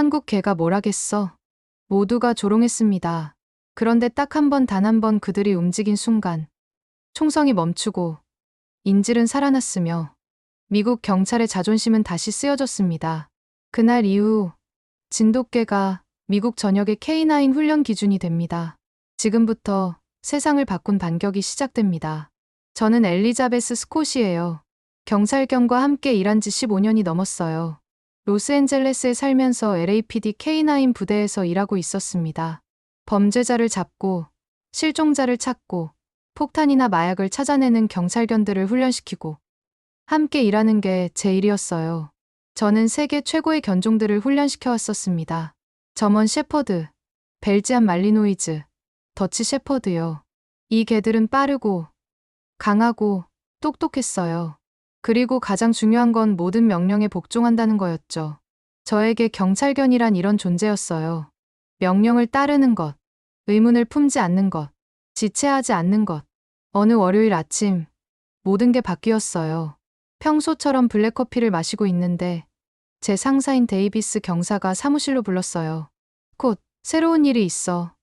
한국 개가 뭘 하겠어? 모두가 조롱했습니다. 그런데 딱 한 번, 단 한 번 그들이 움직인 순간 총성이 멈추고 인질은 살아났으며 미국 경찰의 자존심은 다시 쓰여졌습니다. 그날 이후 진돗개가 미국 전역의 K9 훈련 기준이 됩니다. 지금부터 세상을 바꾼 반격이 시작됩니다. 저는 엘리자베스 스콧이에요. 경찰견과 함께 일한 지 15년이 넘었어요. 로스앤젤레스에 살면서 LAPD K9 부대에서 일하고 있었습니다. 범죄자를 잡고 실종자를 찾고 폭탄이나 마약을 찾아내는 경찰견들을 훈련시키고 함께 일하는 게 제 일이었어요. 저는 세계 최고의 견종들을 훈련시켜 왔었습니다. 저먼 shepherd, 벨지안 말리노이즈, 더치 shepherd요. 이 개들은 빠르고 강하고 똑똑했어요. 그리고 가장 중요한 건 모든 명령에 복종한다는 거였죠. 저에게 경찰견이란 이런 존재였어요. 명령을 따르는 것, 의문을 품지 않는 것, 지체하지 않는 것. 어느 월요일 아침, 모든 게 바뀌었어요. 평소처럼 블랙커피를 마시고 있는데 제 상사인 데이비스 경사가 사무실로 불렀어요. 곧 새로운 일이 있어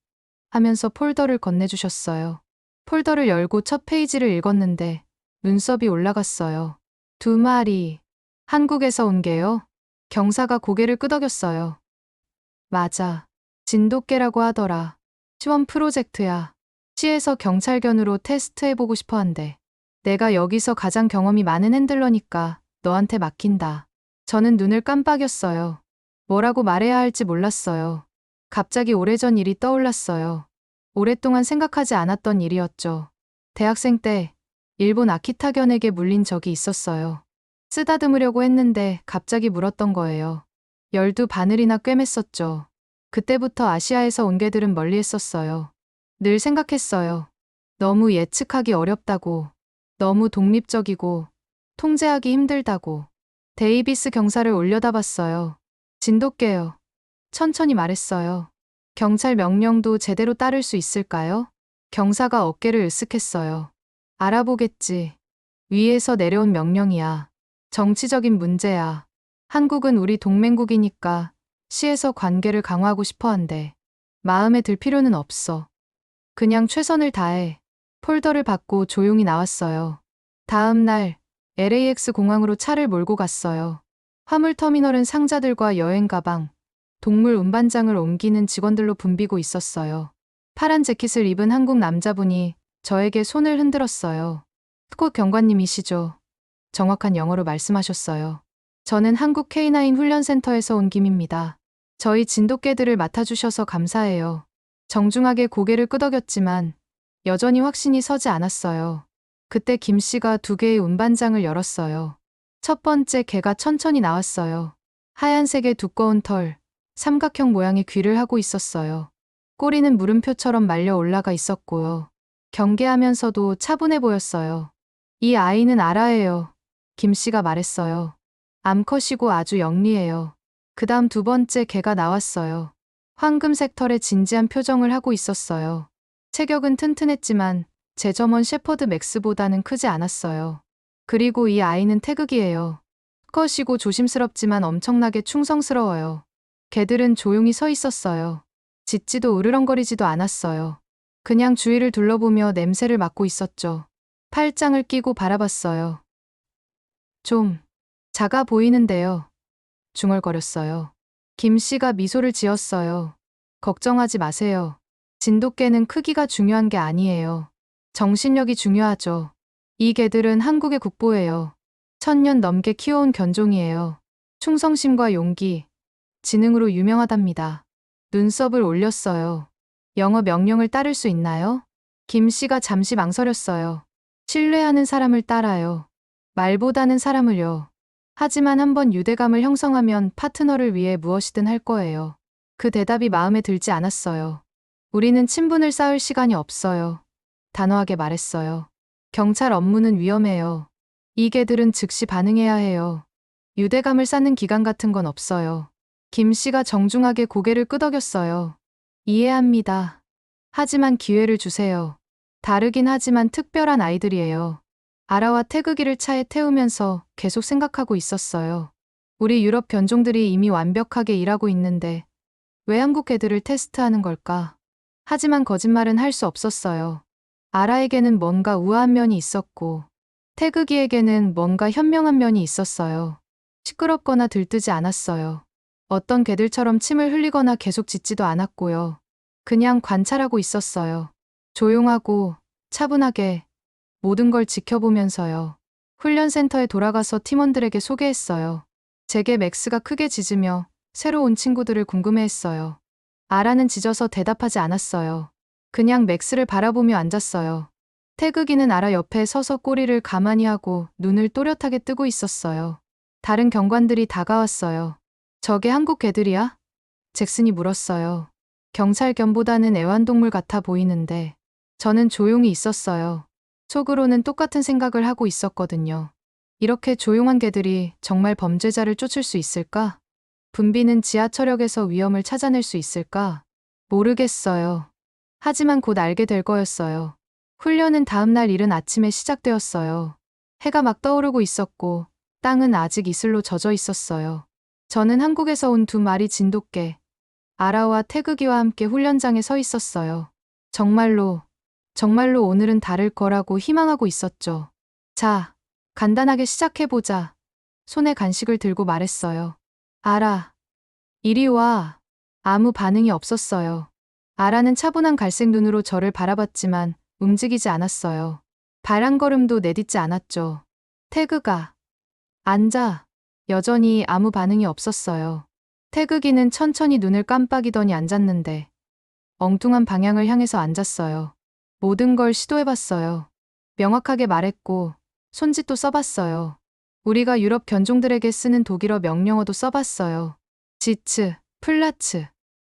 하면서 폴더를 건네주셨어요. 폴더를 열고 첫 페이지를 읽었는데 눈썹이 올라갔어요. 2마리. 한국에서 온 게요? 경사가 고개를 끄덕였어요. 맞아. 진돗개라고 하더라. 시원 프로젝트야. 시에서 경찰견으로 테스트해보고 싶어 한대. 내가 여기서 가장 경험이 많은 핸들러니까 너한테 맡긴다. 저는 눈을 깜빡였어요. 뭐라고 말해야 할지 몰랐어요. 갑자기 오래전 일이 떠올랐어요. 오랫동안 생각하지 않았던 일이었죠. 대학생 때 일본 아키타견에게 물린 적이 있었어요. 쓰다듬으려고 했는데 갑자기 물었던 거예요. 열두 바늘이나 꿰맸었죠. 그때부터 아시아에서 온 개들은 멀리했었어요. 늘 생각했어요. 너무 예측하기 어렵다고, 너무 독립적이고 통제하기 힘들다고. 데이비스 경사를 올려다봤어요. 진돗개요. 천천히 말했어요. 경찰 명령도 제대로 따를 수 있을까요? 경사가 어깨를 으쓱했어요. 알아보겠지. 위에서 내려온 명령이야. 정치적인 문제야. 한국은 우리 동맹국이니까 시에서 관계를 강화하고 싶어 한대. 마음에 들 필요는 없어. 그냥 최선을 다해. 폴더를 받고 조용히 나왔어요. 다음 날 LAX 공항으로 차를 몰고 갔어요. 화물터미널은 상자들과 여행 가방, 동물 운반장을 옮기는 직원들로 붐비고 있었어요. 파란 재킷을 입은 한국 남자분이 저에게 손을 흔들었어요. 스콧 경관님이시죠? 정확한 영어로 말씀하셨어요. 저는 한국 K9 훈련센터에서 온 김입니다. 저희 진돗개들을 맡아주셔서 감사해요. 정중하게 고개를 끄덕였지만 여전히 확신이 서지 않았어요. 그때 김 씨가 2개의 운반장을 열었어요. 첫 번째 개가 천천히 나왔어요. 하얀색의 두꺼운 털, 삼각형 모양의 귀를 하고 있었어요. 꼬리는 물음표처럼 말려 올라가 있었고요. 경계하면서도 차분해 보였어요. 이 아이는 아라예요. 김 씨가 말했어요. 암컷이고 아주 영리해요. 그 다음 두 번째 개가 나왔어요. 황금색 털에 진지한 표정을 하고 있었어요. 체격은 튼튼했지만 제 저먼 shepherd 맥스보다는 크지 않았어요. 그리고 이 아이는 태극이에요. 컷이고 조심스럽지만 엄청나게 충성스러워요. 개들은 조용히 서 있었어요. 짖지도 으르렁거리지도 않았어요. 그냥 주위를 둘러보며 냄새를 맡고 있었죠. 팔짱을 끼고 바라봤어요. 좀 작아 보이는데요. 중얼거렸어요. 김 씨가 미소를 지었어요. 걱정하지 마세요. 진돗개는 크기가 중요한 게 아니에요. 정신력이 중요하죠. 이 개들은 한국의 국보예요. 1000년 넘게 키워온 견종이에요. 충성심과 용기, 지능으로 유명하답니다. 눈썹을 올렸어요. 영어 명령을 따를 수 있나요? 김 씨가 잠시 망설였어요. 신뢰하는 사람을 따라요. 말보다는 사람을요. 하지만 한번 유대감을 형성하면 파트너를 위해 무엇이든 할 거예요. 그 대답이 마음에 들지 않았어요. 우리는 친분을 쌓을 시간이 없어요. 단호하게 말했어요. 경찰 업무는 위험해요. 이 개들은 즉시 반응해야 해요. 유대감을 쌓는 기간 같은 건 없어요. 김 씨가 정중하게 고개를 끄덕였어요. 이해합니다. 하지만 기회를 주세요. 다르긴 하지만 특별한 아이들이에요. 아라와 태극이를 차에 태우면서 계속 생각하고 있었어요. 우리 유럽 견종들이 이미 완벽하게 일하고 있는데 왜 한국 개들을 테스트하는 걸까? 하지만 거짓말은 할 수 없었어요. 아라에게는 뭔가 우아한 면이 있었고 태극이에게는 뭔가 현명한 면이 있었어요. 시끄럽거나 들뜨지 않았어요. 어떤 개들처럼 침을 흘리거나 계속 짖지도 않았고요. 그냥 관찰하고 있었어요. 조용하고 차분하게 모든 걸 지켜보면서요. 훈련센터에 돌아가서 팀원들에게 소개했어요. 제게 맥스가 크게 짖으며 새로 온 친구들을 궁금해했어요. 아라는 짖어서 대답하지 않았어요. 그냥 맥스를 바라보며 앉았어요. 태극이는 아라 옆에 서서 꼬리를 가만히 하고 눈을 또렷하게 뜨고 있었어요. 다른 경관들이 다가왔어요. 저게 한국 개들이야? 잭슨이 물었어요. 경찰견보다는 애완동물 같아 보이는데 저는 조용히 있었어요. 속으로는 똑같은 생각을 하고 있었거든요. 이렇게 조용한 개들이 정말 범죄자를 쫓을 수 있을까? 분비는 지하철역에서 위험을 찾아낼 수 있을까? 모르겠어요. 하지만 곧 알게 될 거였어요. 훈련은 다음날 이른 아침에 시작되었어요. 해가 막 떠오르고 있었고 땅은 아직 이슬로 젖어 있었어요. 저는 한국에서 온 두 마리 진돗개, 아라와 태극이와 함께 훈련장에 서 있었어요. 정말로 오늘은 다를 거라고 희망하고 있었죠. 자, 간단하게 시작해보자. 손에 간식을 들고 말했어요. 아라, 이리 와. 아무 반응이 없었어요. 아라는 차분한 갈색 눈으로 저를 바라봤지만 움직이지 않았어요. 발 한 걸음도 내딛지 않았죠. 태극아, 앉아. 여전히 아무 반응이 없었어요. 태극이는 천천히 눈을 깜빡이더니 앉았는데 엉뚱한 방향을 향해서 앉았어요. 모든 걸 시도해봤어요. 명확하게 말했고 손짓도 써봤어요. 우리가 유럽 견종들에게 쓰는 독일어 명령어도 써봤어요. 지츠, 플라츠.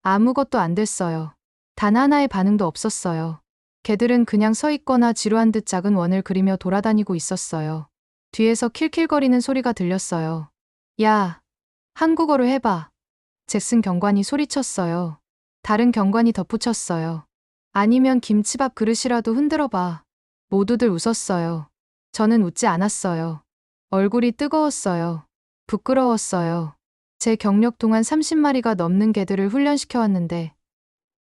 아무것도 안 됐어요. 단 하나의 반응도 없었어요. 개들은 그냥 서 있거나 지루한 듯 작은 원을 그리며 돌아다니고 있었어요. 뒤에서 킬킬거리는 소리가 들렸어요. 야, 한국어로 해봐. 잭슨 경관이 소리쳤어요. 다른 경관이 덧붙였어요. 아니면 김치밥 그릇이라도 흔들어봐. 모두들 웃었어요. 저는 웃지 않았어요. 얼굴이 뜨거웠어요. 부끄러웠어요. 제 경력 동안 30마리가 넘는 개들을 훈련시켜왔는데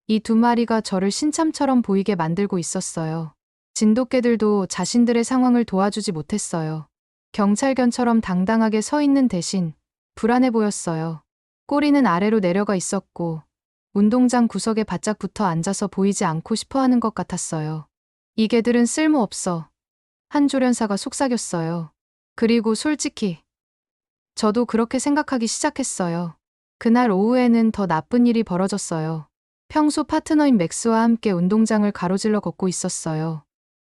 이 두 마리가 저를 신참처럼 보이게 만들고 있었어요. 진돗개들도 자신들의 상황을 도와주지 못했어요. 경찰견처럼 당당하게 서 있는 대신 불안해 보였어요. 꼬리는 아래로 내려가 있었고 운동장 구석에 바짝 붙어 앉아서 보이지 않고 싶어 하는 것 같았어요. 이 개들은 쓸모없어. 한 조련사가 속삭였어요. 그리고 솔직히 저도 그렇게 생각하기 시작했어요. 그날 오후에는 더 나쁜 일이 벌어졌어요. 평소 파트너인 맥스와 함께 운동장을 가로질러 걷고 있었어요.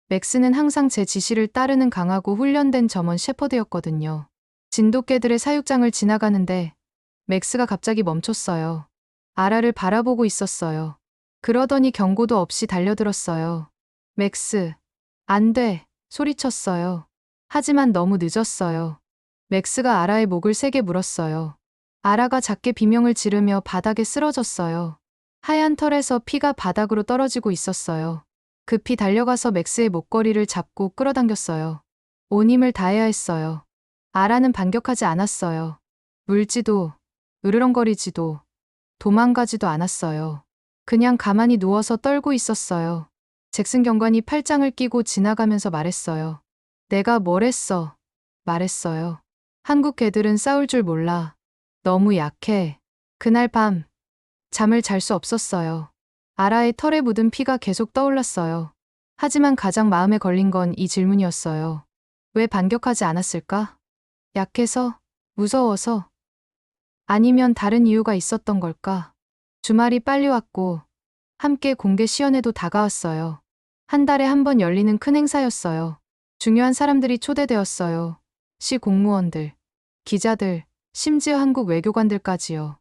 맥스는 항상 제 지시를 따르는 강하고 훈련된 점원 셰퍼드였거든요. 진돗개들의 사육장을 지나가는데 맥스가 갑자기 멈췄어요. 아라를 바라보고 있었어요. 그러더니 경고도 없이 달려들었어요. 맥스, 안 돼, 소리쳤어요. 하지만 너무 늦었어요. 맥스가 아라의 목을 세게 물었어요. 아라가 작게 비명을 지르며 바닥에 쓰러졌어요. 하얀 털에서 피가 바닥으로 떨어지고 있었어요. 급히 달려가서 맥스의 목걸이를 잡고 끌어당겼어요. 온 힘을 다해야 했어요. 아라는 반격하지 않았어요. 물지도, 으르렁거리지도, 도망가지도 않았어요. 그냥 가만히 누워서 떨고 있었어요. 잭슨 경관이 팔짱을 끼고 지나가면서 말했어요. 내가 뭘 했어? 말했어요. 한국 개들은 싸울 줄 몰라. 너무 약해. 그날 밤, 잠을 잘 수 없었어요. 아라의 털에 묻은 피가 계속 떠올랐어요. 하지만 가장 마음에 걸린 건 이 질문이었어요. 왜 반격하지 않았을까? 약해서? 무서워서? 아니면 다른 이유가 있었던 걸까? 주말이 빨리 왔고 함께 공개 시연회도 다가왔어요. 한 달에 한 번 열리는 큰 행사였어요. 중요한 사람들이 초대되었어요. 시 공무원들, 기자들, 심지어 한국 외교관들까지요.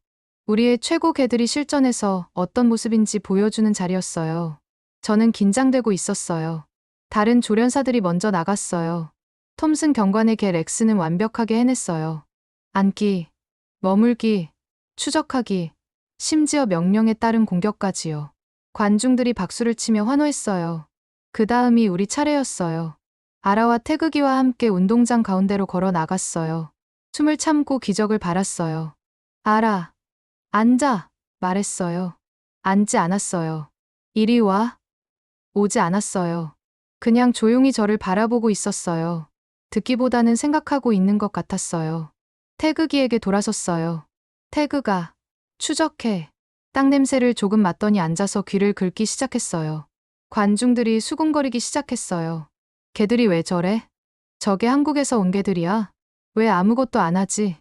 우리의 최고 개들이 실전에서 어떤 모습인지 보여주는 자리였어요. 저는 긴장되고 있었어요. 다른 조련사들이 먼저 나갔어요. 톰슨 경관의 개 렉스는 완벽하게 해냈어요. 앉기, 머물기, 추적하기, 심지어 명령에 따른 공격까지요. 관중들이 박수를 치며 환호했어요. 그 다음이 우리 차례였어요. 아라와 태극이와 함께 운동장 가운데로 걸어 나갔어요. 숨을 참고 기적을 바랐어요. 알아. 앉아. 말했어요. 앉지 않았어요. 이리 와. 오지 않았어요. 그냥 조용히 저를 바라보고 있었어요. 듣기보다는 생각하고 있는 것 같았어요. 태극이에게 돌아섰어요. 태극아, 추적해. 땅 냄새를 조금 맡더니 앉아서 귀를 긁기 시작했어요. 관중들이 수군거리기 시작했어요. 걔들이 왜 저래? 저게 한국에서 온 개들이야? 왜 아무것도 안 하지?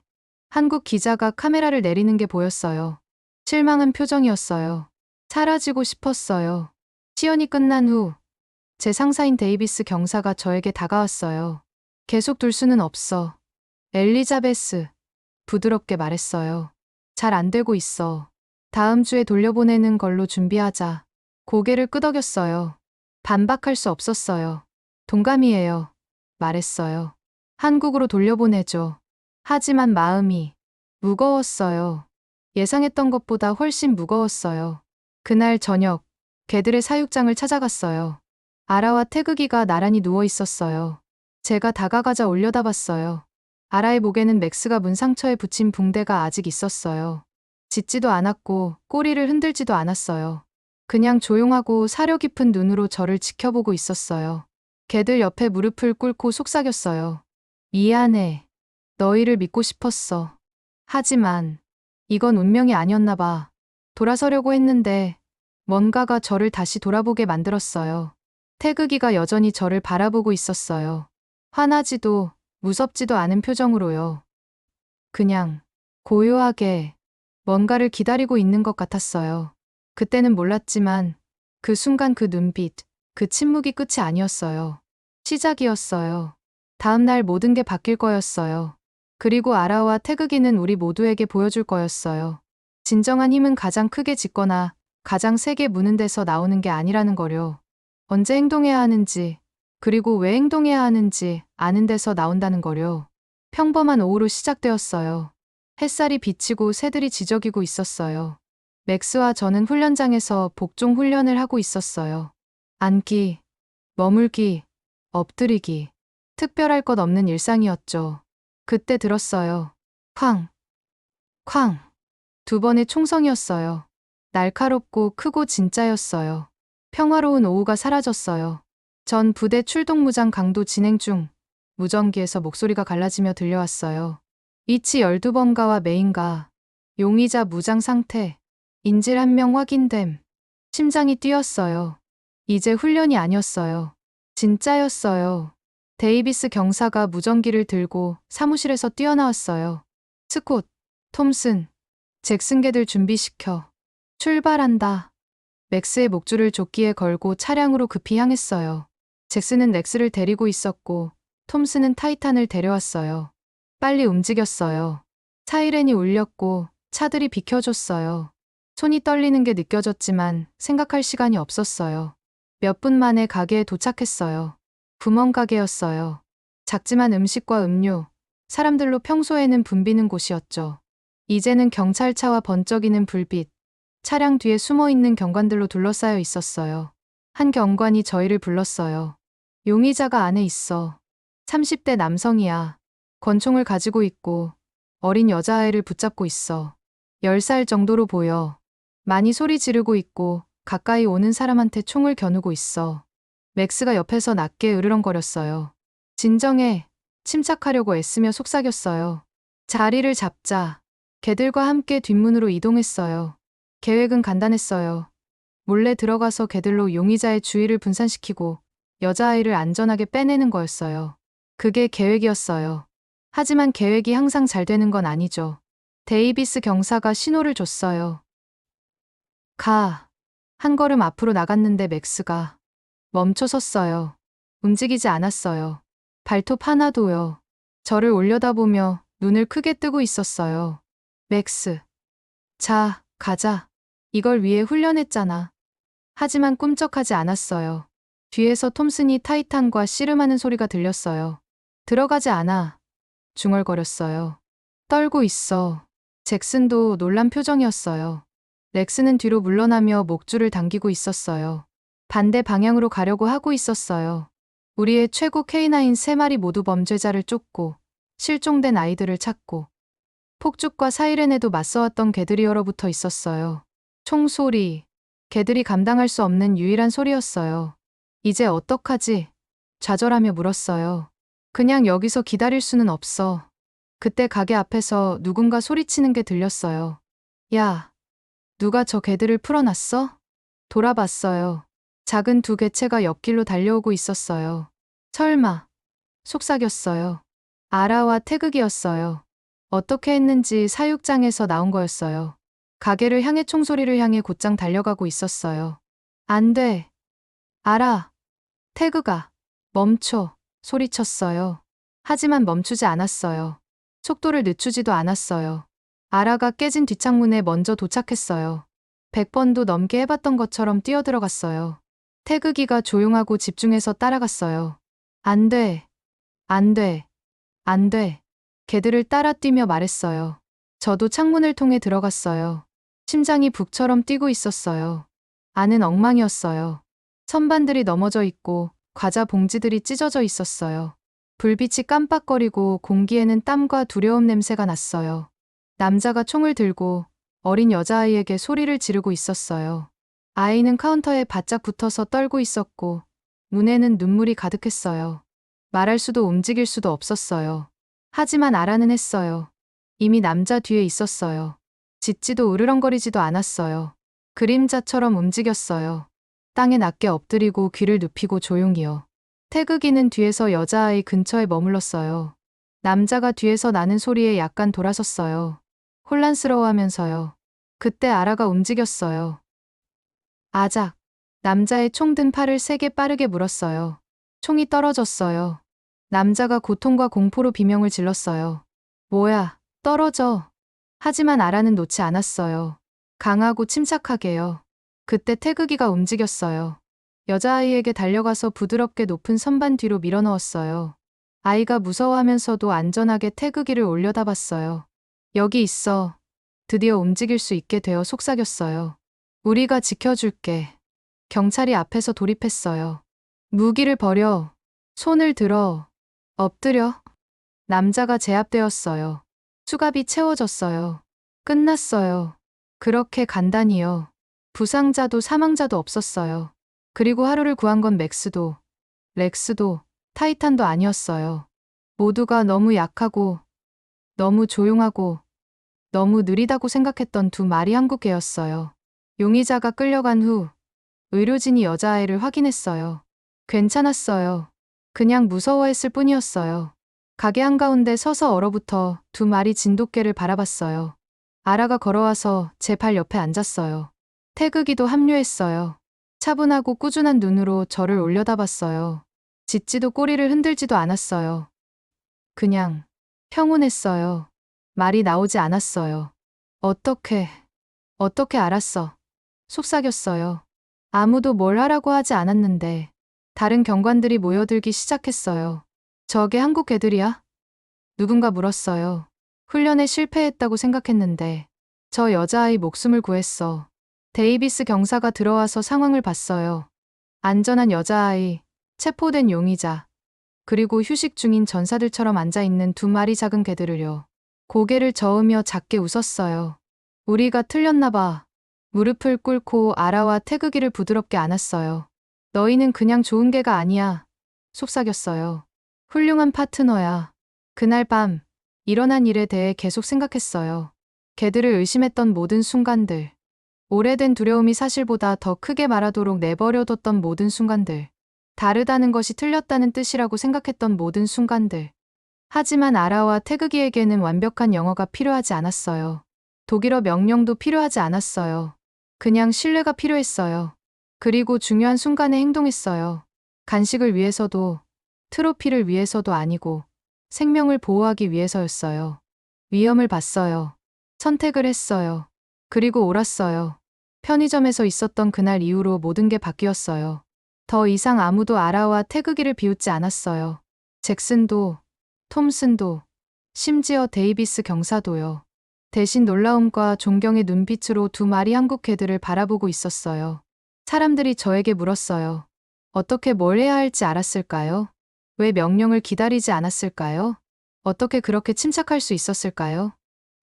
한국 기자가 카메라를 내리는 게 보였어요. 실망한 표정이었어요. 사라지고 싶었어요. 시연이 끝난 후 제 상사인 데이비스 경사가 저에게 다가왔어요. 계속 둘 수는 없어. 엘리자베스, 부드럽게 말했어요. 잘 안 되고 있어. 다음 주에 돌려보내는 걸로 준비하자. 고개를 끄덕였어요. 반박할 수 없었어요. 동감이에요. 말했어요. 한국으로 돌려보내죠. 하지만 마음이 무거웠어요. 예상했던 것보다 훨씬 무거웠어요. 그날 저녁, 개들의 사육장을 찾아갔어요. 아라와 태극이가 나란히 누워 있었어요. 제가 다가가자 올려다봤어요. 아라의 목에는 맥스가 문상처에 붙인 붕대가 아직 있었어요. 짖지도 않았고 꼬리를 흔들지도 않았어요. 그냥 조용하고 사려 깊은 눈으로 저를 지켜보고 있었어요. 개들 옆에 무릎을 꿇고 속삭였어요. 미안해. 너희를 믿고 싶었어. 하지만 이건 운명이 아니었나 봐. 돌아서려고 했는데 뭔가가 저를 다시 돌아보게 만들었어요. 태극이가 여전히 저를 바라보고 있었어요. 화나지도 무섭지도 않은 표정으로요. 그냥 고요하게 뭔가를 기다리고 있는 것 같았어요. 그때는 몰랐지만 그 순간 그 눈빛, 그 침묵이 끝이 아니었어요. 시작이었어요. 다음 날 모든 게 바뀔 거였어요. 그리고 아라와 태극이는 우리 모두에게 보여줄 거였어요. 진정한 힘은 가장 크게 짖거나 가장 세게 무는 데서 나오는 게 아니라는 거요. 언제 행동해야 하는지, 그리고 왜 행동해야 하는지 아는 데서 나온다는 거요. 평범한 오후로 시작되었어요. 햇살이 비치고 새들이 지저귀고 있었어요. 맥스와 저는 훈련장에서 복종 훈련을 하고 있었어요. 앉기, 머물기, 엎드리기. 특별할 것 없는 일상이었죠. 그때 들었어요. 쾅, 쾅. 두 번의 총성이었어요. 날카롭고 크고 진짜였어요. 평화로운 오후가 사라졌어요. 전 부대 출동무장 강도 진행 중 무전기에서 목소리가 갈라지며 들려왔어요. 이치 12번가와 메인가. 용의자 무장 상태. 인질 1명 확인됨. 심장이 뛰었어요. 이제 훈련이 아니었어요. 진짜였어요. 데이비스 경사가 무전기를 들고 사무실에서 뛰어나왔어요. 스콧, 톰슨, 잭슨 개들 준비시켜. 출발한다. 맥스의 목줄을 조끼에 걸고 차량으로 급히 향했어요. 잭슨은 렉스를 데리고 있었고 톰슨은 타이탄을 데려왔어요. 빨리 움직였어요. 사이렌이 울렸고 차들이 비켜줬어요. 손이 떨리는 게 느껴졌지만 생각할 시간이 없었어요. 몇 분 만에 가게에 도착했어요. 구멍가게였어요. 작지만 음식과 음료, 사람들로 평소에는 붐비는 곳이었죠. 이제는 경찰차와 번쩍이는 불빛, 차량 뒤에 숨어있는 경관들로 둘러싸여 있었어요. 한 경관이 저희를 불렀어요. 용의자가 안에 있어. 30대 남성이야. 권총을 가지고 있고 어린 여자아이를 붙잡고 있어. 10살 정도로 보여. 많이 소리 지르고 있고 가까이 오는 사람한테 총을 겨누고 있어. 맥스가 옆에서 낮게 으르렁거렸어요. 진정해. 침착하려고 애쓰며 속삭였어요. 자리를 잡자. 개들과 함께 뒷문으로 이동했어요. 계획은 간단했어요. 몰래 들어가서 개들로 용의자의 주의를 분산시키고 여자아이를 안전하게 빼내는 거였어요. 그게 계획이었어요. 하지만 계획이 항상 잘 되는 건 아니죠. 데이비스 경사가 신호를 줬어요. 가. 한 걸음 앞으로 나갔는데 맥스가 멈춰 섰어요. 움직이지 않았어요. 발톱 하나도요. 저를 올려다보며 눈을 크게 뜨고 있었어요. 맥스. 자, 가자. 이걸 위해 훈련했잖아. 하지만 꿈쩍하지 않았어요. 뒤에서 톰슨이 타이탄과 씨름하는 소리가 들렸어요. 들어가지 않아. 중얼거렸어요. 떨고 있어. 잭슨도 놀란 표정이었어요. 렉스는 뒤로 물러나며 목줄을 당기고 있었어요. 반대 방향으로 가려고 하고 있었어요. 우리의 최고 K9 3마리 모두 범죄자를 쫓고 실종된 아이들을 찾고 폭죽과 사이렌에도 맞서왔던 개들이 얼어붙어 있었어요. 총소리, 개들이 감당할 수 없는 유일한 소리였어요. 이제 어떡하지? 좌절하며 물었어요. 그냥 여기서 기다릴 수는 없어. 그때 가게 앞에서 누군가 소리치는 게 들렸어요. 야, 누가 저 개들을 풀어놨어? 돌아봤어요. 작은 두 개체가 옆길로 달려오고 있었어요. 설마, 속삭였어요. 아라와 태극이었어요. 어떻게 했는지 사육장에서 나온 거였어요. 가게를 향해 총소리를 향해 곧장 달려가고 있었어요. 안 돼. 아라, 태극아, 멈춰. 소리쳤어요. 하지만 멈추지 않았어요. 속도를 늦추지도 않았어요. 아라가 깨진 뒷창문에 먼저 도착했어요. 100번도 넘게 해봤던 것처럼 뛰어들어갔어요. 태극이가 조용하고 집중해서 따라갔어요. 안 돼. 안 돼. 안 돼. 개들을 따라 뛰며 말했어요. 저도 창문을 통해 들어갔어요. 심장이 북처럼 뛰고 있었어요. 안은 엉망이었어요. 선반들이 넘어져 있고 과자 봉지들이 찢어져 있었어요. 불빛이 깜빡거리고 공기에는 땀과 두려움 냄새가 났어요. 남자가 총을 들고 어린 여자아이에게 소리를 지르고 있었어요. 아이는 카운터에 바짝 붙어서 떨고 있었고 눈에는 눈물이 가득했어요. 말할 수도 움직일 수도 없었어요. 하지만 아라는 했어요. 이미 남자 뒤에 있었어요. 짖지도 으르렁거리지도 않았어요. 그림자처럼 움직였어요. 땅에 낮게 엎드리고 귀를 눕히고 조용히요. 태극이는 뒤에서 여자아이 근처에 머물렀어요. 남자가 뒤에서 나는 소리에 약간 돌아섰어요. 혼란스러워하면서요. 그때 아라가 움직였어요. 아작. 남자의 총 든 팔을 세게 빠르게 물었어요. 총이 떨어졌어요. 남자가 고통과 공포로 비명을 질렀어요. 뭐야, 떨어져. 하지만 아라는 놓지 않았어요. 강하고 침착하게요. 그때 태극이가 움직였어요. 여자아이에게 달려가서 부드럽게 높은 선반 뒤로 밀어넣었어요. 아이가 무서워하면서도 안전하게 태극이를 올려다봤어요. 여기 있어. 드디어 움직일 수 있게 되어 속삭였어요. 우리가 지켜줄게. 경찰이 앞에서 돌입했어요. 무기를 버려. 손을 들어. 엎드려. 남자가 제압되었어요. 수갑이 채워졌어요. 끝났어요. 그렇게 간단히요. 부상자도 사망자도 없었어요. 그리고 하루를 구한 건 맥스도, 렉스도, 타이탄도 아니었어요. 모두가 너무 약하고, 너무 조용하고, 너무 느리다고 생각했던 두 마리 한국개였어요. 용의자가 끌려간 후 의료진이 여자아이를 확인했어요. 괜찮았어요. 그냥 무서워했을 뿐이었어요. 가게 한가운데 서서 얼어붙어 두 마리 진돗개를 바라봤어요. 아라가 걸어와서 제 발 옆에 앉았어요. 태극이도 합류했어요. 차분하고 꾸준한 눈으로 저를 올려다봤어요. 짖지도 꼬리를 흔들지도 않았어요. 그냥 평온했어요. 말이 나오지 않았어요. 어떻게 알았어? 속삭였어요. 아무도 뭘 하라고 하지 않았는데 다른 경관들이 모여들기 시작했어요. 저게 한국 개들이야? 누군가 물었어요. 훈련에 실패했다고 생각했는데 저 여자아이 목숨을 구했어. 데이비스 경사가 들어와서 상황을 봤어요. 안전한 여자아이, 체포된 용의자, 그리고 휴식 중인 전사들처럼 앉아있는 두 마리 작은 개들을요. 고개를 저으며 작게 웃었어요. 우리가 틀렸나 봐. 무릎을 꿇고 아라와 태극이를 부드럽게 안았어요. 너희는 그냥 좋은 개가 아니야. 속삭였어요. 훌륭한 파트너야. 그날 밤 일어난 일에 대해 계속 생각했어요. 개들을 의심했던 모든 순간들. 오래된 두려움이 사실보다 더 크게 말하도록 내버려뒀던 모든 순간들. 다르다는 것이 틀렸다는 뜻이라고 생각했던 모든 순간들. 하지만 아라와 태극이에게는 완벽한 영어가 필요하지 않았어요. 독일어 명령도 필요하지 않았어요. 그냥 신뢰가 필요했어요. 그리고 중요한 순간에 행동했어요. 간식을 위해서도, 트로피를 위해서도 아니고 생명을 보호하기 위해서였어요. 위험을 봤어요. 선택을 했어요. 그리고 옳았어요. 편의점에서 있었던 그날 이후로 모든 게 바뀌었어요. 더 이상 아무도 아라와 태극이를 비웃지 않았어요. 잭슨도, 톰슨도, 심지어 데이비스 경사도요. 대신 놀라움과 존경의 눈빛으로 두 마리 한국 개들을 바라보고 있었어요. 사람들이 저에게 물었어요. 어떻게 뭘 해야 할지 알았을까요? 왜 명령을 기다리지 않았을까요? 어떻게 그렇게 침착할 수 있었을까요?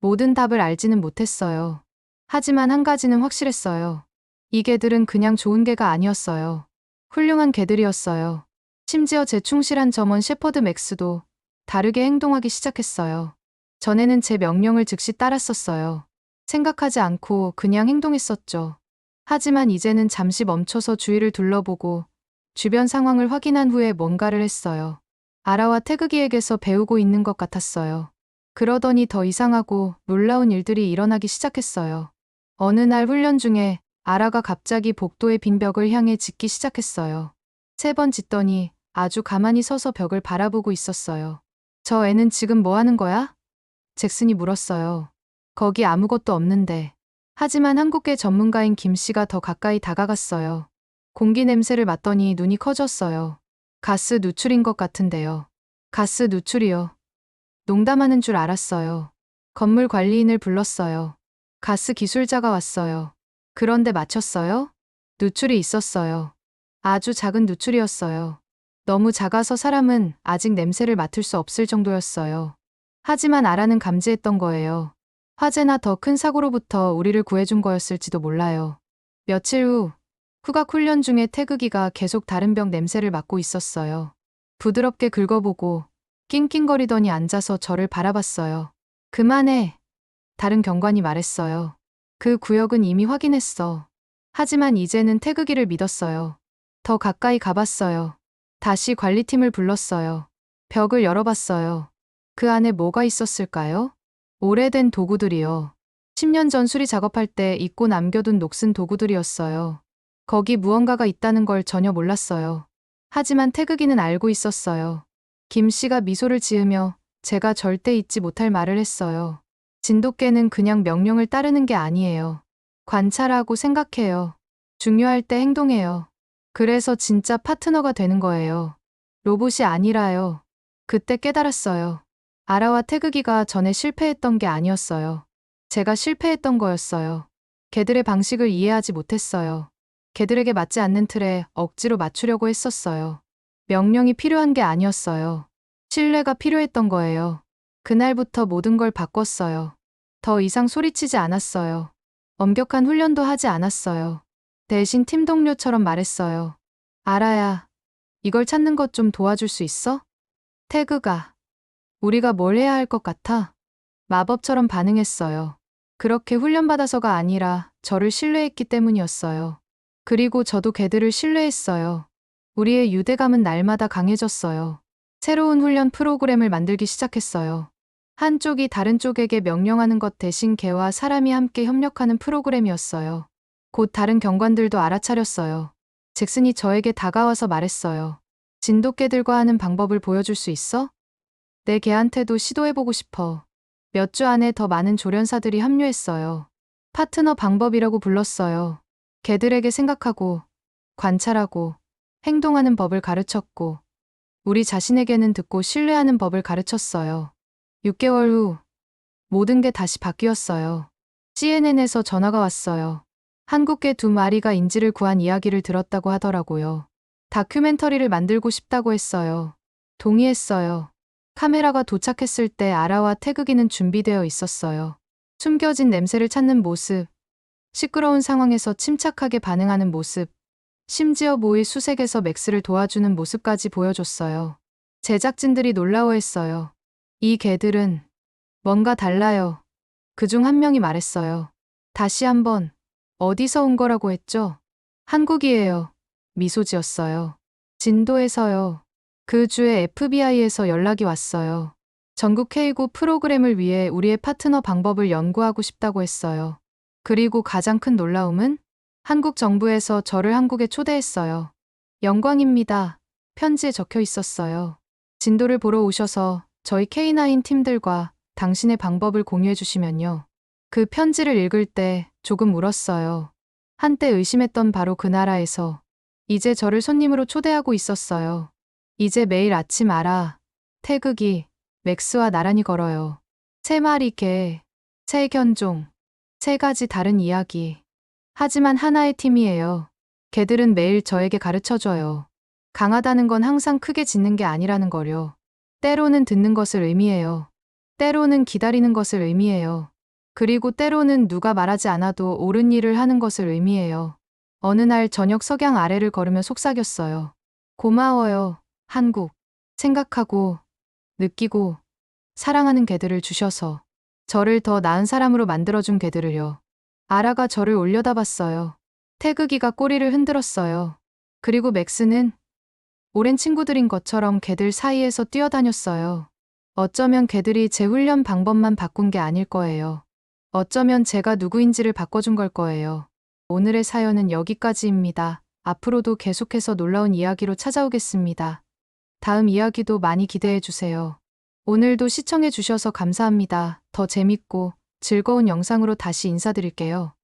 모든 답을 알지는 못했어요. 하지만 한 가지는 확실했어요. 이 개들은 그냥 좋은 개가 아니었어요. 훌륭한 개들이었어요. 심지어 제 충실한 점원 셰퍼드 맥스도 다르게 행동하기 시작했어요. 전에는 제 명령을 즉시 따랐었어요. 생각하지 않고 그냥 행동했었죠. 하지만 이제는 잠시 멈춰서 주위를 둘러보고 주변 상황을 확인한 후에 뭔가를 했어요. 아라와 태극이에게서 배우고 있는 것 같았어요. 그러더니 더 이상하고 놀라운 일들이 일어나기 시작했어요. 어느 날 훈련 중에 아라가 갑자기 복도의 빈 벽을 향해 짖기 시작했어요. 3번 짖더니 아주 가만히 서서 벽을 바라보고 있었어요. 저 애는 지금 뭐 하는 거야? 잭슨이 물었어요. 거기 아무것도 없는데. 하지만 한국계 전문가인 김 씨가 더 가까이 다가갔어요. 공기 냄새를 맡더니 눈이 커졌어요. 가스 누출인 것 같은데요. 가스 누출이요. 농담하는 줄 알았어요. 건물 관리인을 불렀어요. 가스 기술자가 왔어요. 그런데 맞췄어요? 누출이 있었어요. 아주 작은 누출이었어요. 너무 작아서 사람은 아직 냄새를 맡을 수 없을 정도였어요. 하지만 아라는 감지했던 거예요. 화재나 더 큰 사고로부터 우리를 구해준 거였을지도 몰라요. 며칠 후, 후각 훈련 중에 태극이가 계속 다른 벽 냄새를 맡고 있었어요. 부드럽게 긁어보고 낑낑거리더니 앉아서 저를 바라봤어요. 그만해. 다른 경관이 말했어요. 그 구역은 이미 확인했어. 하지만 이제는 태극이를 믿었어요. 더 가까이 가봤어요. 다시 관리팀을 불렀어요. 벽을 열어봤어요. 그 안에 뭐가 있었을까요? 오래된 도구들이요. 10년 전 수리 작업할 때 잊고 남겨둔 녹슨 도구들이었어요. 거기 무언가가 있다는 걸 전혀 몰랐어요. 하지만 태극이는 알고 있었어요. 김 씨가 미소를 지으며 제가 절대 잊지 못할 말을 했어요. 진돗개는 그냥 명령을 따르는 게 아니에요. 관찰하고 생각해요. 중요할 때 행동해요. 그래서 진짜 파트너가 되는 거예요. 로봇이 아니라요. 그때 깨달았어요. 아라와 태극이가 전에 실패했던 게 아니었어요. 제가 실패했던 거였어요. 개들의 방식을 이해하지 못했어요. 개들에게 맞지 않는 틀에 억지로 맞추려고 했었어요. 명령이 필요한 게 아니었어요. 신뢰가 필요했던 거예요. 그날부터 모든 걸 바꿨어요. 더 이상 소리치지 않았어요. 엄격한 훈련도 하지 않았어요. 대신 팀 동료처럼 말했어요. 아라야, 이걸 찾는 것 좀 도와줄 수 있어? 태그가. 우리가 뭘 해야 할 것 같아? 마법처럼 반응했어요. 그렇게 훈련받아서가 아니라 저를 신뢰했기 때문이었어요. 그리고 저도 걔들을 신뢰했어요. 우리의 유대감은 날마다 강해졌어요. 새로운 훈련 프로그램을 만들기 시작했어요. 한쪽이 다른 쪽에게 명령하는 것 대신 개와 사람이 함께 협력하는 프로그램이었어요. 곧 다른 경관들도 알아차렸어요. 잭슨이 저에게 다가와서 말했어요. 진돗개들과 하는 방법을 보여줄 수 있어? 내 개한테도 시도해보고 싶어. 몇 주 안에 더 많은 조련사들이 합류했어요. 파트너 방법이라고 불렀어요. 개들에게 생각하고, 관찰하고, 행동하는 법을 가르쳤고, 우리 자신에게는 듣고 신뢰하는 법을 가르쳤어요. 6개월 후, 모든 게 다시 바뀌었어요. CNN에서 전화가 왔어요. 한국계 2마리가 인지를 구한 이야기를 들었다고 하더라고요. 다큐멘터리를 만들고 싶다고 했어요. 동의했어요. 카메라가 도착했을 때 아라와 태극이는 준비되어 있었어요. 숨겨진 냄새를 찾는 모습, 시끄러운 상황에서 침착하게 반응하는 모습, 심지어 모의 수색에서 맥스를 도와주는 모습까지 보여줬어요. 제작진들이 놀라워했어요. 이 개들은 뭔가 달라요. 그중 한 명이 말했어요. 다시 한번, 어디서 온 거라고 했죠? 한국이에요. 미소 지었어요. 진도에서요. 그 주에 FBI에서 연락이 왔어요. 전국 K9 프로그램을 위해 우리의 파트너 방법을 연구하고 싶다고 했어요. 그리고 가장 큰 놀라움은 한국 정부에서 저를 한국에 초대했어요. 영광입니다. 편지에 적혀 있었어요. 진도를 보러 오셔서 저희 K9 팀들과 당신의 방법을 공유해 주시면요. 그 편지를 읽을 때 조금 울었어요. 한때 의심했던 바로 그 나라에서 이제 저를 손님으로 초대하고 있었어요. 이제 매일 아침 아라, 태극이, 맥스와 나란히 걸어요. 3마리 개, 3견종, 3가지 다른 이야기. 하지만 하나의 팀이에요. 개들은 매일 저에게 가르쳐줘요. 강하다는 건 항상 크게 짖는 게 아니라는 거요. 때로는 듣는 것을 의미해요. 때로는 기다리는 것을 의미해요. 그리고 때로는 누가 말하지 않아도 옳은 일을 하는 것을 의미해요. 어느 날 저녁 석양 아래를 걸으며 속삭였어요. 고마워요, 한국. 생각하고, 느끼고, 사랑하는 개들을 주셔서. 저를 더 나은 사람으로 만들어준 개들을요. 아라가 저를 올려다봤어요. 태극이가 꼬리를 흔들었어요. 그리고 맥스는 오랜 친구들인 것처럼 개들 사이에서 뛰어다녔어요. 어쩌면 개들이 제 훈련 방법만 바꾼 게 아닐 거예요. 어쩌면 제가 누구인지를 바꿔준 걸 거예요. 오늘의 사연은 여기까지입니다. 앞으로도 계속해서 놀라운 이야기로 찾아오겠습니다. 다음 이야기도 많이 기대해 주세요. 오늘도 시청해 주셔서 감사합니다. 더 재밌고 즐거운 영상으로 다시 인사드릴게요.